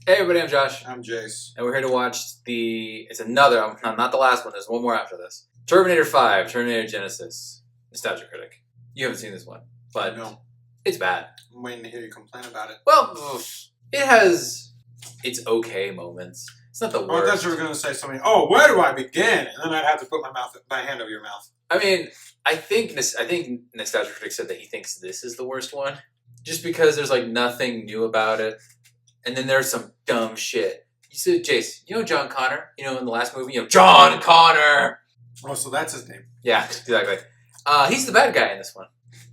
Hey everybody, I'm Josh. I'm Jace. And we're here to watch it's another, not the last one, there's one more after this. Terminator 5, Terminator Genisys. Nostalgia Critic. You haven't seen this one, but no. It's bad. I'm waiting to hear you complain about it. Well, it has its okay moments. It's not the worst. Oh, I thought you were going to say something, where do I begin? And then I'd have to put my hand over your mouth. I mean, I think Nostalgia Critic said that he thinks this is the worst one. Just because there's like nothing new about it. And then there's some dumb shit. You said, Jace, you know John Connor? You know, in the last movie, John Connor! Oh, so that's his name. Yeah, exactly. He's the bad guy in this one.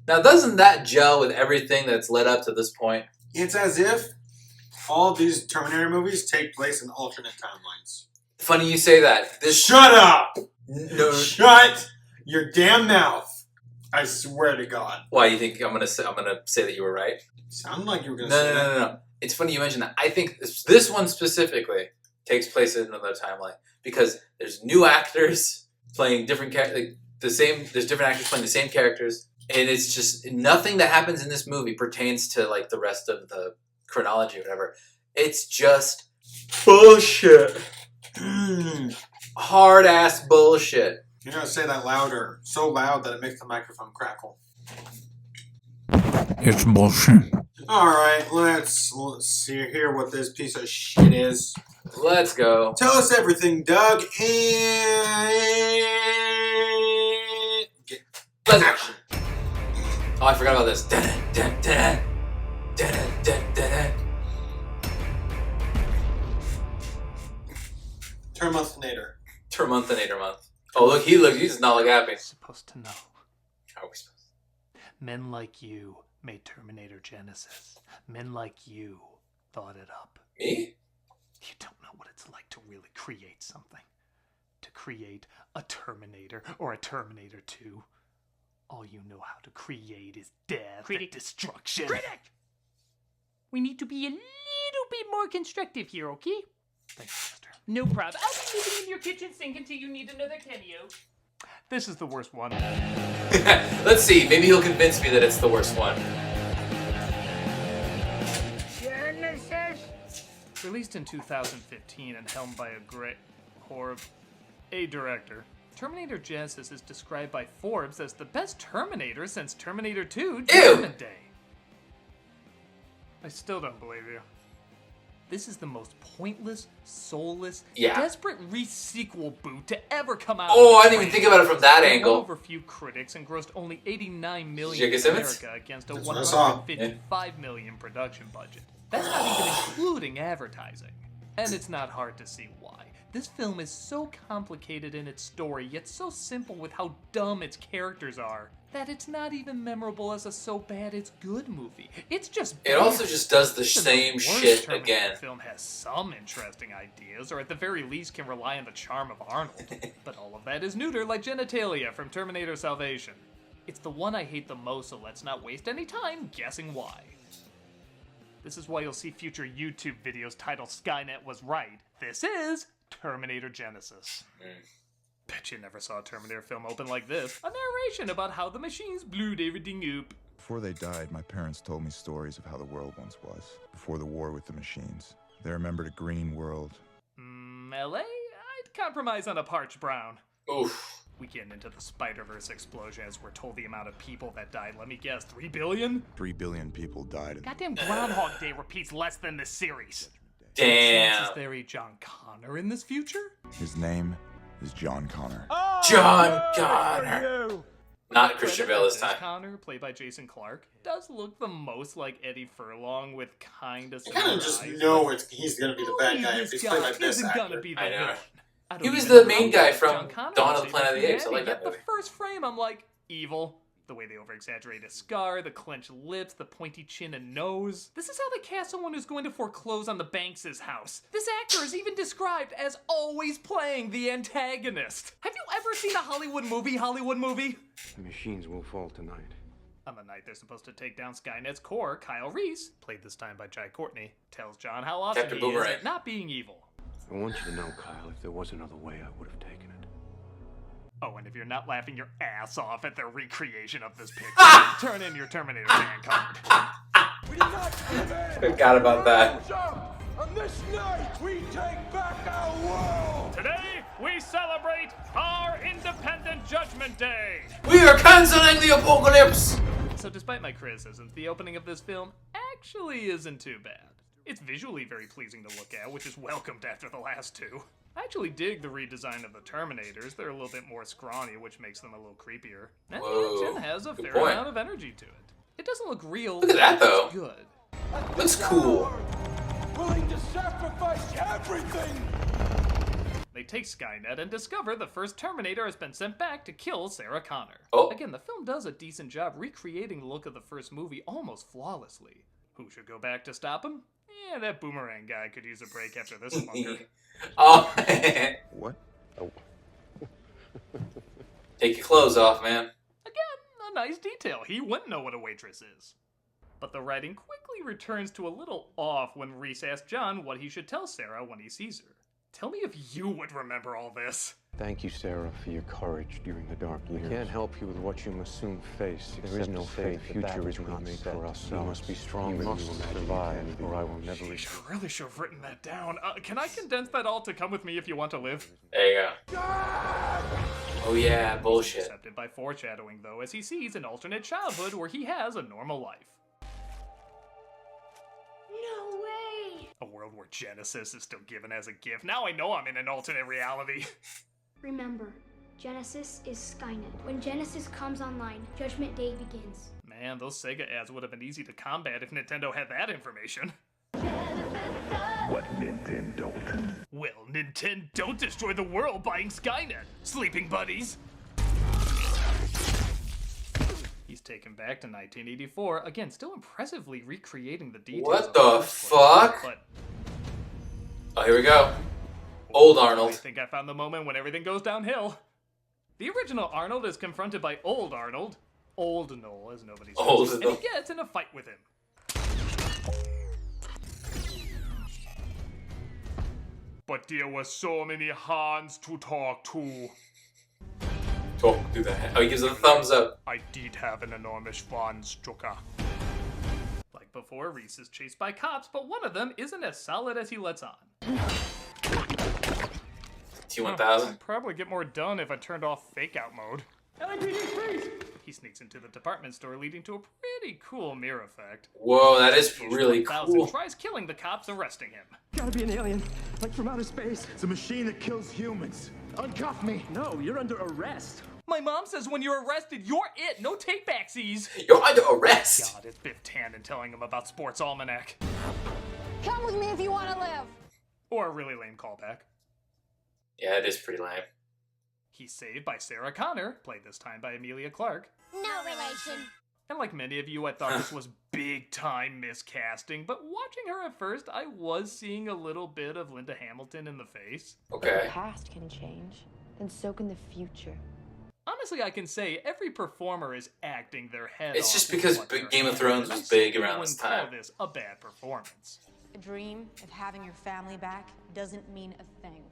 Now, doesn't that gel with everything that's led up to this point? It's as if all these Terminator movies take place in alternate timelines. Funny you say that. Shut up! No. Shut your damn mouth. I swear to God. Why, you think I'm gonna say that you were right? Sounded like you were going to say that. No. It's funny you mentioned that. I think this one specifically takes place in another timeline because there's new actors playing different characters. There's different actors playing the same characters, and it's just nothing that happens in this movie pertains to like the rest of the chronology or whatever. It's just bullshit. Hard ass bullshit. You're going to say that louder, so loud that it makes the microphone crackle. It's bullshit. Alright, let's hear what this piece of shit is. Let's go. Tell us everything, Doug, and get action. Oh, I forgot about this. Terminator month. Oh, look, he does not look happy. Supposed to know. How are we supposed to? Men like you made Terminator Genisys. Men like you thought it up. Me? You don't know what it's like to really create something. To create a Terminator or a Terminator 2. All you know how to create is death and destruction. Critic! We need to be a little bit more constructive here, okay? Thanks, sister. No problem. I'll be living in your kitchen sink until you need another cameo. This is the worst one. Let's see. Maybe he'll convince me that it's the worst one. Genisys? Released in 2015 and helmed by a director, Terminator Genisys is described by Forbes as the best Terminator since Terminator 2 Judgment Day. I still don't believe you. This is the most pointless, soulless, desperate re-sequel boot to ever come out. Oh, I didn't even think about it from that angle. Over few critics and grossed only $89 million in America against a $155 million production budget. That's not even including advertising. And it's not hard to see why. This film is so complicated in its story, yet so simple with how dumb its characters are, that it's not even memorable as a so-bad-it's-good movie. It's just It also just does the same shit again. The film has some interesting ideas, or at the very least can rely on the charm of Arnold. But all of that is neuter like genitalia from Terminator Salvation. It's the one I hate the most, so let's not waste any time guessing why. This is why you'll see future YouTube videos titled Skynet Was Right. This is Terminator Genisys. Bet you never saw a Terminator film open like this. A narration about how the machines blew everything up. Before they died, my parents told me stories of how the world once was. Before the war with the machines. They remembered a green world. LA? I'd compromise on a parched brown. Oof. We get into the Spider-Verse explosion as we're told the amount of people that died. Let me guess, 3 billion? 3 billion people died. Goddamn Groundhog Day repeats less than this series. Damn. Is there a John Connor in this future? His name is John Connor. John Connor. Not Christian Bale this time. Connor, played by Jason Clarke, does look the most like Eddie Furlong with kinda You kind of just know he's going to be the bad guy if he's played by this actor. Gonna be the villain. He was the main guy from Dawn of the Planet of the Apes. I like that movie. The first frame, I'm like, evil. The way they over-exaggerate his scar, the clenched lips, the pointy chin and nose. This is how they cast someone who's going to foreclose on the Banks' house. This actor is even described as always playing the antagonist. Have you ever seen a Hollywood movie? The machines will fall tonight. On the night they're supposed to take down Skynet's core, Kyle Reese, played this time by Jai Courtney, tells John how awesome he is at not being evil. I want you to know, Kyle, if there was another way, I would have taken it. Oh, and if you're not laughing your ass off at the recreation of this picture, turn in your Terminator fan card. Forgot about that. On this night, we take back our world! Today, we celebrate our Independent Judgment Day! We are canceling the apocalypse! So despite my criticisms, the opening of this film actually isn't too bad. It's visually very pleasing to look at, which is welcomed after the last two. I actually dig the redesign of the Terminators. They're a little bit more scrawny, which makes them a little creepier. And Whoa, the action has a good fair point. amount of energy to it. It doesn't look real, Look at that, but though. it's good. Looks cool. Willing to sacrifice everything! They take Skynet and discover the first Terminator has been sent back to kill Sarah Connor. Oh. Again, the film does a decent job recreating the look of the first movie almost flawlessly. Who should go back to stop him? Yeah, that boomerang guy could use a break after this bunker. Oh, What? take your clothes off, man. Again, a nice detail. He wouldn't know what a waitress is. But the writing quickly returns to a little off when Reese asks John what he should tell Sarah when he sees her. Tell me if you would remember all this. Thank you, Sarah, for your courage during the dark years. I can't help you with what you must soon face. There is no fate. The future is not made for us. We must be strong. We must survive, or I will never You reach. really should have written that down. Can I condense that all to come with me if you want to live? There you go. Oh yeah, bullshit. Accepted by foreshadowing, though, as he sees an alternate childhood where he has a normal life. No way! A world where Genisys is still given as a gift. Now I know I'm in an alternate reality. Remember, Genesis is Skynet. When Genesis comes online, Judgment Day begins. Man, those Sega ads would have been easy to combat if Nintendo had that information. What Nintendo don't? Well, Nintendo don't destroy the world buying Skynet, sleeping buddies! He's taken back to 1984, again, still impressively recreating the details. What of the first one, fuck? But Oh, here we go. Old I Arnold. think I found the moment when everything goes downhill. The original Arnold is confronted by old Arnold, old Noel, as nobody says, Old and Noel. he gets in a fight with him. But there were so many hands to talk to. Talk through the hand. Oh, he gives it a thumbs up. I did have an enormous fun, Strucker. Like before, Reese is chased by cops, but one of them isn't as solid as he lets on. T1000. I'd probably get more done if I turned off fake out mode. He sneaks into the department store, leading to a pretty cool mirror effect. Whoa, that is really 1000 cool. tries killing the cops, arresting him. Gotta be an alien, like from outer space. It's a machine that kills humans. Uncuff me. No, you're under arrest. My mom says when you're arrested, you're it. No take backsies. You're under arrest. God, it's Biff Tannen telling him about Sports Almanac. Come with me if you want to live. Or a really lame callback. Yeah, it is pretty lame. He's saved by Sarah Connor, played this time by Emilia Clarke. No relation. And like many of you, I thought this was big time miscasting, but watching her at first, I was seeing a little bit of Linda Hamilton in the face. Okay. Past can change, then so can the future. Honestly, I can say every performer is acting their head It's off just with because what they're Game of in, Thrones and I was big certainly around this wouldn't call time. this a bad performance. A dream of having your family back doesn't mean a thing.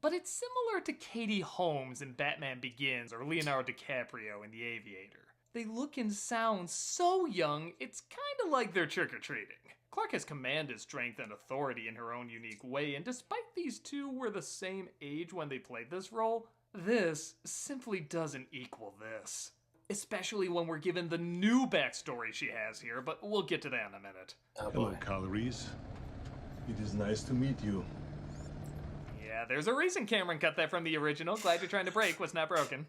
But it's similar to Katie Holmes in Batman Begins or Leonardo DiCaprio in The Aviator. They look and sound so young, it's kinda like they're trick-or-treating. Clarke has commanded strength and authority in her own unique way, and despite these two were the same age when they played this role, this simply doesn't equal this. Especially when we're given the new backstory she has here, but we'll get to that in a minute. Oh Hello, boy. calories. It is nice to meet you. Yeah, there's a reason Cameron cut that from the original. Glad you're trying to break what's not broken.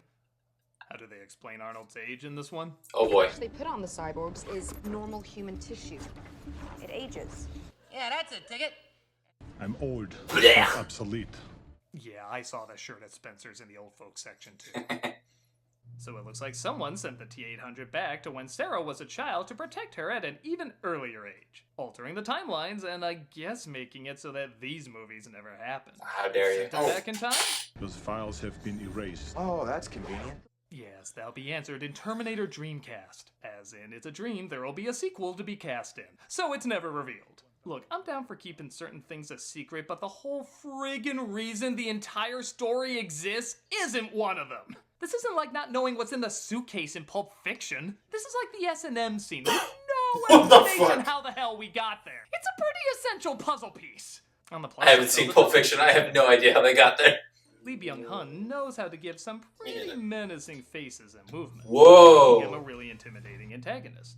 How do they explain Arnold's age in this one? Oh boy. They put on the cyborgs is normal human tissue. It ages. Yeah, that's a ticket. I'm old. Blech. Obsolete. Yeah, I saw that shirt at Spencer's in the old folks section too. So it looks like someone sent the T-800 back to when Sarah was a child to protect her at an even earlier age, altering the timelines and I guess making it so that these movies never happen. How dare you? Sent her back in time? Those files have been erased. Oh, that's convenient. Yes, that'll be answered in Terminator Dreamcast. As in, it's a dream, there will be a sequel to be cast in, so it's never revealed. Look, I'm down for keeping certain things a secret, but the whole friggin' reason the entire story exists isn't one of them. This isn't like not knowing what's in the suitcase in Pulp Fiction. This is like the S&M scene with What the explanation fuck? how the hell we got there. It's a pretty essential puzzle piece. On the plus I haven't side, seen though, Pulp Fiction. I have no idea how they got there. Lee Byung-hun knows how to give some pretty menacing faces and movements. Whoa. Making him a really intimidating antagonist.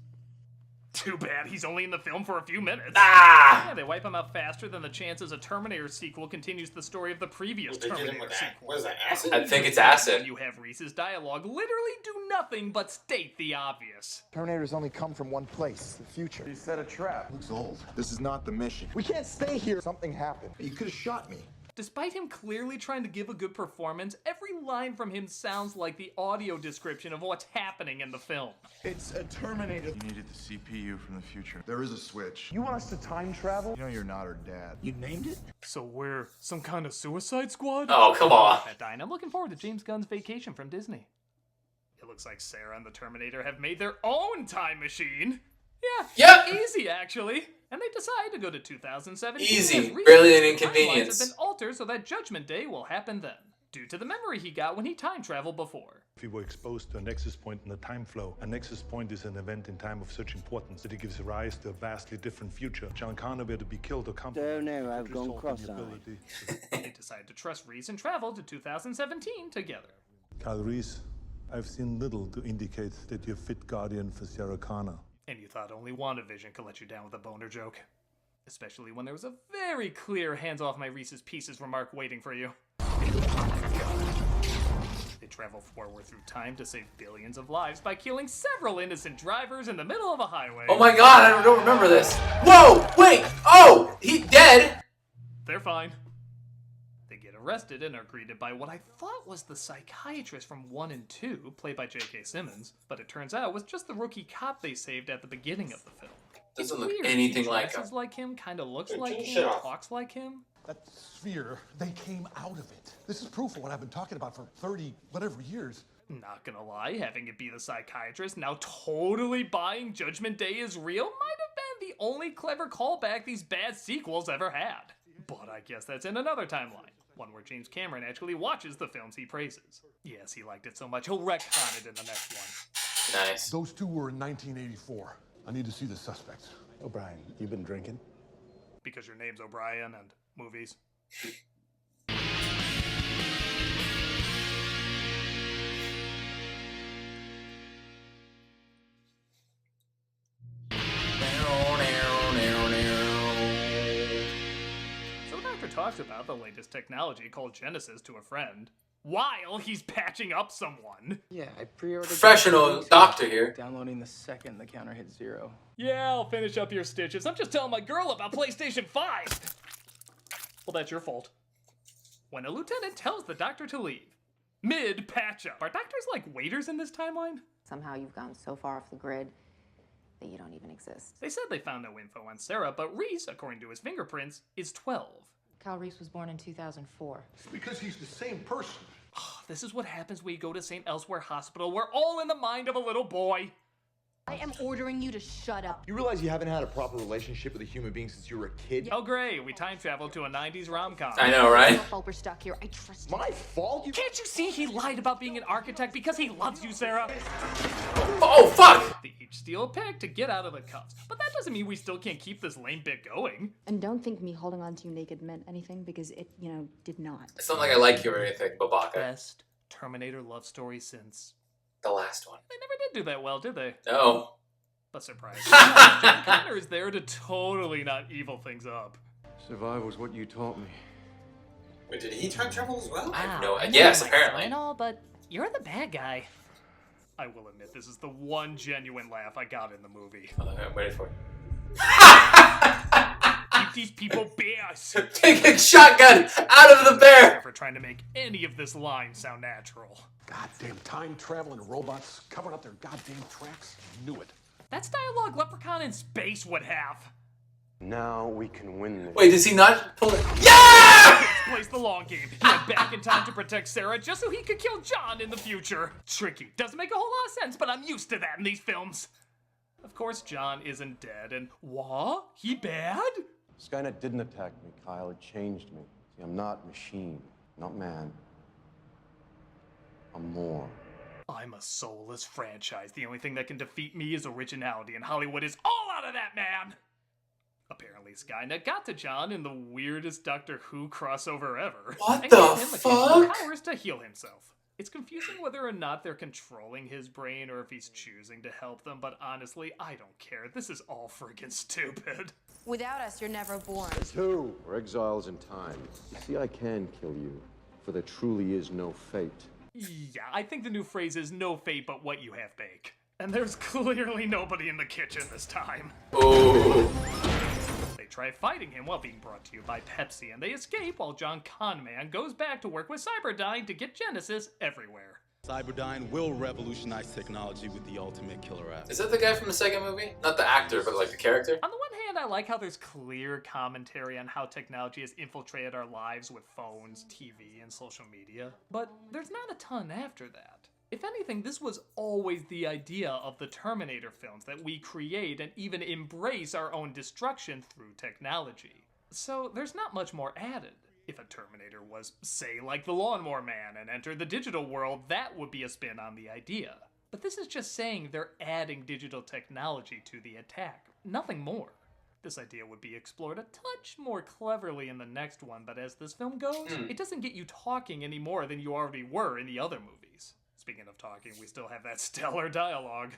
Too bad he's only in the film for a few minutes. Ah! Yeah, they wipe him out faster than the chances a Terminator sequel continues the story of the previous They did him Terminator with that. sequel. What is that, acid? I think it's acid. You have Reese's dialogue literally do nothing but state the obvious. Terminators only come from one place, the future. He set a trap. Looks old. This is not the mission. We can't stay here. Something happened. You could have shot me. Despite him clearly trying to give a good performance, every line from him sounds like the audio description of what's happening in the film. It's a Terminator. You needed the CPU from the future. There is a switch. You want us to time travel? You know you're not her dad. You named it? So we're some kind of suicide squad? Oh, come on. I'm looking forward to James Gunn's vacation from Disney. It looks like Sarah and the Terminator have made their own time machine. Yeah, Yep. easy actually. And they decide to go to 2017. Easy. as Reese's Barely an timelines inconvenience. have been altered so that Judgment Day will happen then, due to the memory he got when he time traveled before. If we were exposed to a nexus point in the time flow, a nexus point is an event in time of such importance that it gives rise to a vastly different future. John Connor were to be killed or killed. Don't know, I've gone cross-eyed. They decide to trust Reese and travel to 2017 together. Kyle Reese, I've seen little to indicate that you're fit guardian for Sarah Connor. And you thought only WandaVision could let you down with a boner joke. Especially when there was a very clear hands-off my Reese's Pieces remark waiting for you. They travel forward through time to save billions of lives by killing several innocent drivers in the middle of a highway. Oh my god, I don't remember this. Whoa, wait, oh, he dead. They're fine. They get arrested and are greeted by what I thought was the psychiatrist from 1 and 2, played by J.K. Simmons, but it turns out was just the rookie cop they saved at the beginning of the film. Doesn't It's look weird. anything He like him. dresses like him, kind of looks Dude, like turn your him, shit off. talks like him. That sphere, they came out of it. This is proof of what I've been talking about for 30 whatever years. Not gonna lie, having it be the psychiatrist now totally buying Judgment Day is real might have been the only clever callback these bad sequels ever had. But I guess that's in another timeline. One where James Cameron actually watches the films he praises. Yes, he liked it so much he'll retcon it in the next one. Nice. Those two were in 1984. I need to see the suspects. O'Brien, you been drinking? Because your name's O'Brien and movies. So the doctor talks about the latest technology called Genisys to a friend, while he's patching up someone. Yeah, I pre-ordered. Professional doctor here. Downloading the second the counter hit 0. Yeah, I'll finish up your stitches. I'm just telling my girl about PlayStation 5. Well, that's your fault. When a lieutenant tells the doctor to leave, mid-patch-up. Are doctors like waiters in this timeline? Somehow you've gone so far off the grid that you don't even exist. They said they found no info on Sarah, but Reese, according to his fingerprints, is 12. Kyle Reese was born in 2004. Because he's the same person. This is what happens when you go to St. Elsewhere Hospital. We're all in the mind of a little boy. I am ordering you to shut up. You realize you haven't had a proper relationship with a human being since you were a kid? Oh, great. We time traveled to a 90s rom-com. I know, right? Your fault we're stuck here. I trust you. My fault? Can't you see he lied about being an architect because he loves you, Sarah? Oh, fuck! They each steal a pick to get out of the cuffs. But that doesn't mean we still can't keep this lame bit going. And don't think me holding on to you naked meant anything, because it, did not. It's not like I like you or anything, Babaka. Best Terminator love story since The last one. They never did do that well, did they? No. But surprise. John Connor is there to totally not evil things up. Survival's what you taught me. Wait, did he time travel as well? I have no I idea. Yes, know my apparently. son and all, but you're the bad guy. I will admit, this is the one genuine laugh I got in the movie. I'm waiting for it. Keep these people bears! Taking shotgun out of the bear! For trying to make any of this line sound natural. Goddamn time traveling robots covering up their goddamn tracks. Knew it. That's dialogue Leprechaun in space would have. Now we can win this. Wait, does he not pull it? Yeah! Plays the long game. He went back in time to protect Sarah just so he could kill John in the future. Tricky. Doesn't make a whole lot of sense, but I'm used to that in these films. Of course, John isn't dead, and what? He bad? Skynet didn't attack me, Kyle. It changed me. See, I'm not machine, not man. I'm more. I'm a soulless franchise. The only thing that can defeat me is originality, and Hollywood is all out of that, man! Apparently, Skynet got to John in the weirdest Doctor Who crossover ever. What and the gave him occasional fuck? powers to heal himself. It's confusing whether or not they're controlling his brain or if he's choosing to help them, but honestly, I don't care. This is all friggin' stupid. Without us, you're never born. Two, we're exiles in time. You see, I can kill you, for there truly is no fate. Yeah, I think the new phrase is no fate but what you have bake. And there's clearly nobody in the kitchen this time. Oh. They try fighting him while being brought to you by Pepsi, and they escape while John Conman goes back to work with Cyberdyne to get Genisys everywhere. Cyberdyne will revolutionize technology with the ultimate killer app. Is that the guy from the second movie? Not the actor, but like the character? On the one hand, I like how there's clear commentary on how technology has infiltrated our lives with phones, TV, and social media. But there's not a ton after that. If anything, this was always the idea of the Terminator films, that we create and even embrace our own destruction through technology. So there's not much more added. If a Terminator was, say, like the Lawnmower Man and entered the digital world, that would be a spin on the idea. But this is just saying they're adding digital technology to the attack, nothing more. This idea would be explored a touch more cleverly in the next one, but as this film goes, it doesn't get you talking any more than you already were in the other movies. Speaking of talking, we still have that stellar dialogue.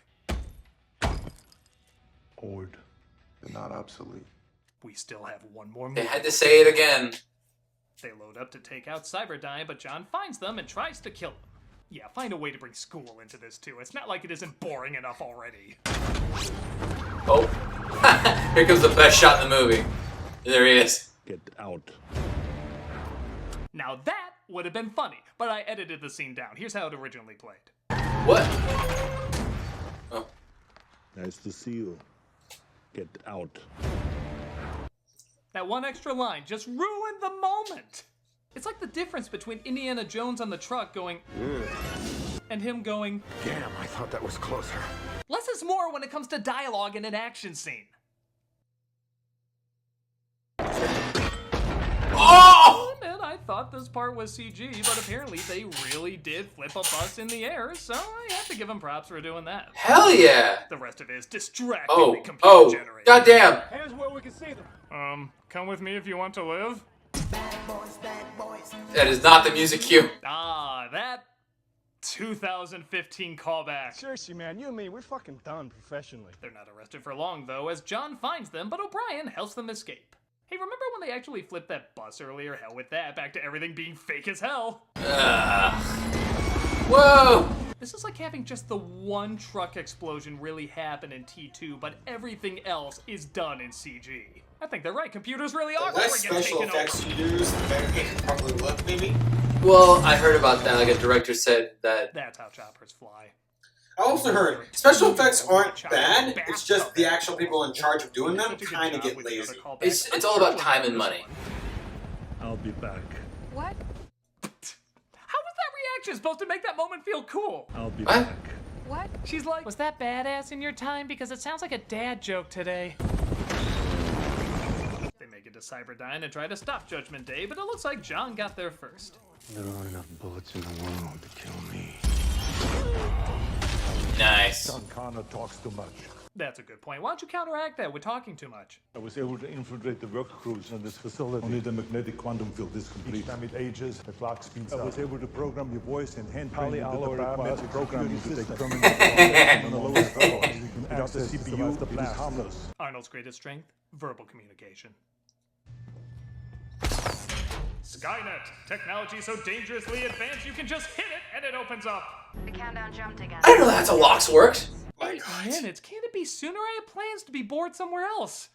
Old. They're not obsolete. We still have one more movie. They had to say it again. They load up to take out Cyberdyne, but John finds them and tries to kill them. Yeah, find a way to bring school into this too. It's not like it isn't boring enough already. Oh. Here comes the best shot in the movie. There he is. Get out. Now that would have been funny, but I edited the scene down. Here's how it originally played. What? Oh. Nice to see you. Get out. That one extra line just ruined the moment. It's like the difference between Indiana Jones on the truck going, and him going, Damn, I thought that was closer. less is more when it comes to dialogue in an action scene. Oh! And I thought this part was CG, but apparently they really did flip a bus in the air, so I have to give them props for doing that. Hell yeah! The rest of it is distractingly Oh, computer generated. goddamn! Here's where we can see them. Come with me if you want to live. That is not the music cue. Ah, that 2015 callback. Seriously, man, you and me, we're fucking done professionally. They're not arrested for long, though, as John finds them, but O'Brien helps them escape. Hey, remember when they actually flipped that bus earlier? Hell with that, back to everything being fake as hell. Whoa! This is like having just the one truck explosion really happen in T2, but everything else is done in CG. I think they're right, computers really are The less friggin' special taking effects over. you use, the better it can probably look, maybe. Well, I heard about that. Like a director said that. That's how choppers fly. I also heard special effects aren't bad, it's just the actual people in charge of doing them kind of get lazy. It's all about time and money. I'll be back. What? How was that reaction supposed to make that moment feel cool? I'll be What? back. What? She's like, was that badass in your time? Because it sounds like a dad joke today. They make it to Cyberdyne and try to stop Judgment Day, but it looks like John got there first. There aren't enough bullets in the world to kill me. Nice. John Connor talks too much. That's a good point. Why don't you counteract that with talking too much? I was able to infiltrate the work crews on this facility. Only the magnetic quantum field is complete. Each time it ages, the clock speeds up. I was able to program your voice and hand polyalloy biometric programming to take Terminator on the lowest level. Without the CPU, it is harmless. Arnold's greatest strength? Verbal communication. Skynet! Technology so dangerously advanced you can just hit it and it opens up! The countdown jumped again. I didn't know that's how locks worked. 8 minutes? Can't it be sooner? I had plans to be bored somewhere else.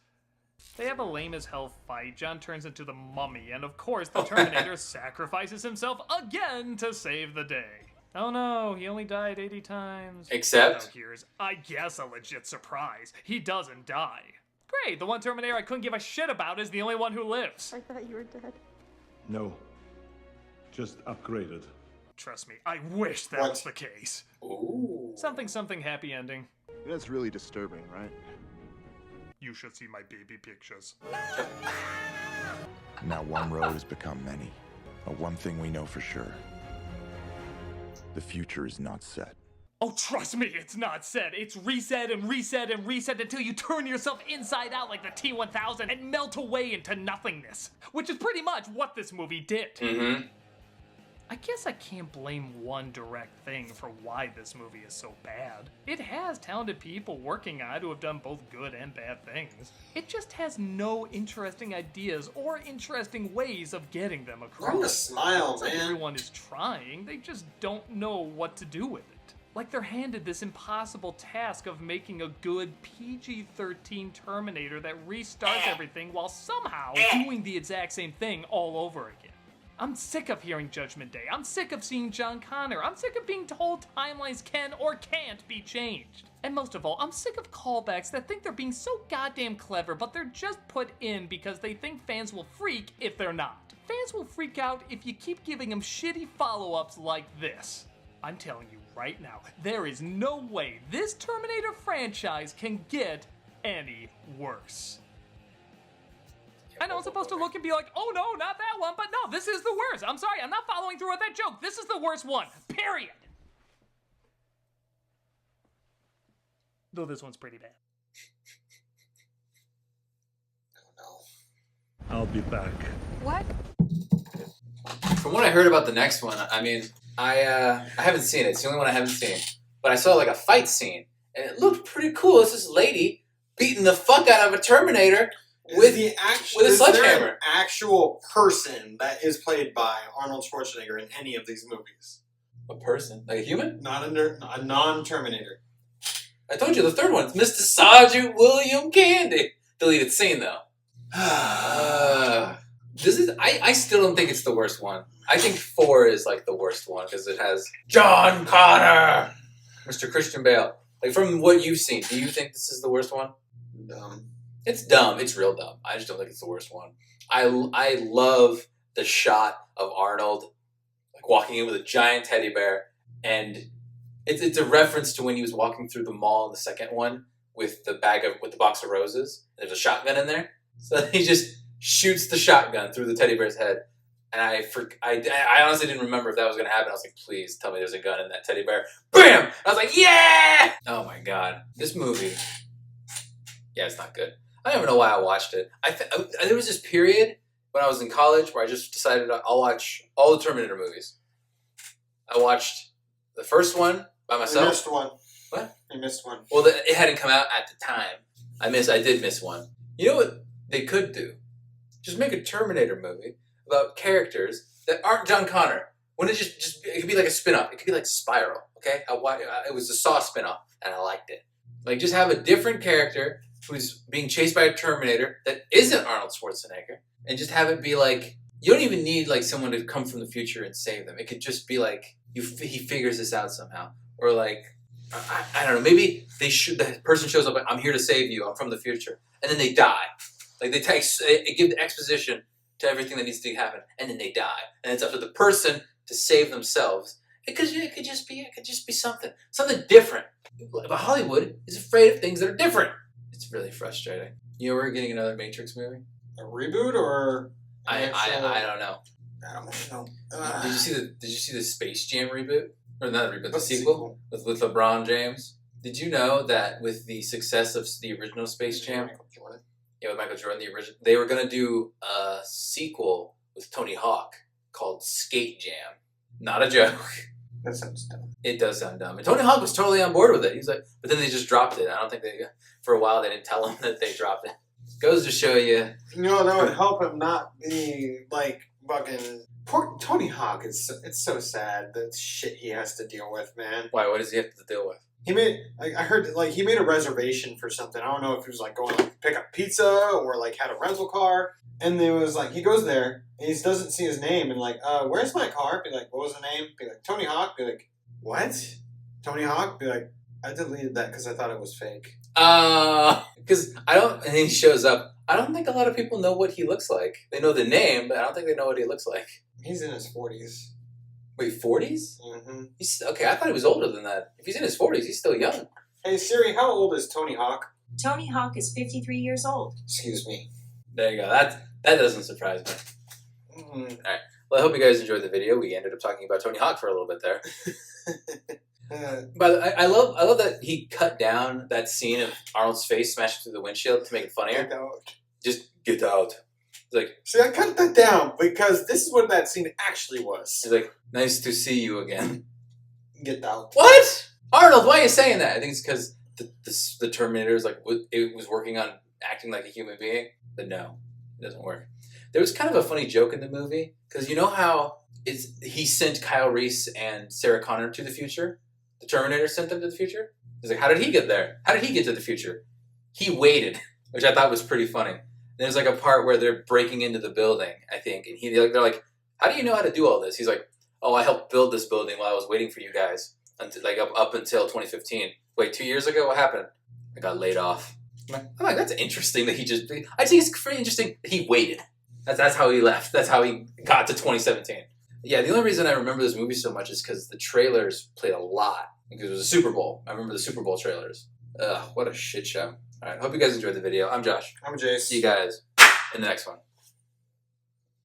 They have a lame as hell fight. John turns into the mummy, and of course the Terminator sacrifices himself again to save the day. Oh no, he only died 80 times. Except? So here's, I guess, a legit surprise. He doesn't die. Great, the one Terminator I couldn't give a shit about is the only one who lives. I thought you were dead. No. Just upgraded. Trust me, I wish that was the case. Ooh. Something happy ending. That's really disturbing, right? You should see my baby pictures. Now one road has become many. But one thing we know for sure. The future is not set. Oh, trust me, it's not said. It's reset and reset and reset until you turn yourself inside out like the T-1000 and melt away into nothingness. Which is pretty much what this movie did. Mm-hmm. I guess I can't blame one direct thing for why this movie is so bad. It has talented people working on it who have done both good and bad things. It just has no interesting ideas or interesting ways of getting them across. I'm gonna smile, It's like man. everyone is trying, they just don't know what to do with it. Like they're handed this impossible task of making a good PG-13 Terminator that restarts everything while somehow doing the exact same thing all over again. I'm sick of hearing Judgment Day. I'm sick of seeing John Connor. I'm sick of being told timelines can or can't be changed. And most of all, I'm sick of callbacks that think they're being so goddamn clever, but they're just put in because they think fans will freak if they're not. Fans will freak out if you keep giving them shitty follow-ups like this. I'm telling you right now, there is no way this Terminator franchise can get any worse. I know I'm supposed to look and be like, oh no, not that one, but no, this is the worst. I'm sorry, I'm not following through with that joke. This is the worst one, period. Though this one's pretty bad. I'll be back. What? From what I heard about the next one, I mean, I haven't seen it. It's the only one I haven't seen. But I saw like a fight scene, and it looked pretty cool. It's this lady beating the fuck out of a Terminator with a Is sledgehammer. there an actual person that is played by Arnold Schwarzenegger in any of these movies? A person? Like a human? Not a non-Terminator. I told you, the third one's Mr. Sergeant William Candy. Deleted scene, though. I still don't think it's the worst one. I think 4 is like the worst one because it has John Connor, Mr. Christian Bale. Like from what you've seen, do you think this is the worst one? Dumb. It's dumb. It's real dumb. I just don't think it's the worst one. I love the shot of Arnold like walking in with a giant teddy bear, and it's a reference to when he was walking through the mall in the second one with the box of roses. There's a shotgun in there, so he just shoots the shotgun through the teddy bear's head. And I honestly didn't remember if that was going to happen. I was like, please tell me there's a gun in that teddy bear. BAM! I was like, yeah! Oh my god. This movie, yeah, it's not good. I don't even know why I watched it. There was this period when I was in college where I just decided I'll watch all the Terminator movies. I watched the first one by myself. You missed one. What? You missed one. Well, it hadn't come out at the time. I did miss one. You know what they could do? Just make a Terminator movie about characters that aren't John Connor. When it it could be like a spin-off. It could be like Spiral, okay? It was a Saw spin-off, and I liked it. Like, just have a different character who's being chased by a Terminator that isn't Arnold Schwarzenegger, and just have it be like, you don't even need like someone to come from the future and save them. It could just be like, he figures this out somehow. Or like, I don't know, maybe the person shows up like, I'm here to save you, I'm from the future. And then they die. Like they give the exposition to everything that needs to happen, and then they die. And it's up to the person to save themselves. It could just be something different. But Hollywood is afraid of things that are different. It's really frustrating. You know, we're getting another Matrix movie. A reboot or? I don't know. I don't know. Did you see the Space Jam reboot? Or not a reboot, the sequel with LeBron James? Did you know that with the success of the original Space Jam, with Michael Jordan, they were gonna do a sequel with Tony Hawk called Skate Jam. Not a joke. That sounds dumb. It does sound dumb. And Tony Hawk was totally on board with it. He's like, but then they just dropped it. I don't think for a while they didn't tell him that they dropped it. Goes to show you. You know, that would help him not be like fucking. Poor Tony Hawk. It's so sad the shit he has to deal with, man. Why? What does he have to deal with? He made. I heard like he made a reservation for something. I don't know if he was like going to pick up pizza or like had a rental car. And it was like he goes there and he doesn't see his name and like, where's my car? Be like, what was the name? Be like, Tony Hawk. Be like, what? Tony Hawk? Be like, I deleted that because I thought it was fake. Because I don't. And he shows up. I don't think a lot of people know what he looks like. They know the name, but I don't think they know what he looks like. He's in his 40s. Wait, 40s? Mm-hmm. He's okay. I thought he was older than that. If he's in his 40s, he's still young. Hey Siri, how old is Tony Hawk? Tony Hawk is 53 years old. Excuse me. There you go. That doesn't surprise me. All right. Well, I hope you guys enjoyed the video. We ended up talking about Tony Hawk for a little bit there. But I love that he cut down that scene of Arnold's face smashing through the windshield to make it funnier. Get out. Just get out. It's like, see, I cut that down because this is what that scene actually was. He's like, nice to see you again. Get out. What? Arnold, why are you saying that? I think it's because the Terminator is like, it was working on acting like a human being. But no, it doesn't work. There was kind of a funny joke in the movie because you know how he sent Kyle Reese and Sarah Connor to the future? The Terminator sent them to the future? He's like, how did he get there? How did he get to the future? He waited, which I thought was pretty funny. There's like a part where they're breaking into the building, I think, and they're like, how do you know how to do all this? He's like, oh, I helped build this building while I was waiting for you guys, up until 2015. Wait, 2 years ago? What happened? I got laid off. I'm like, that's interesting that I think it's pretty interesting that he waited. That's how he left. That's how he got to 2017. Yeah, the only reason I remember this movie so much is because the trailers played a lot. Because it was a Super Bowl. I remember the Super Bowl trailers. Ugh, what a shit show. Alright, hope you guys enjoyed the video. I'm Josh. I'm Jace. See you guys in the next one.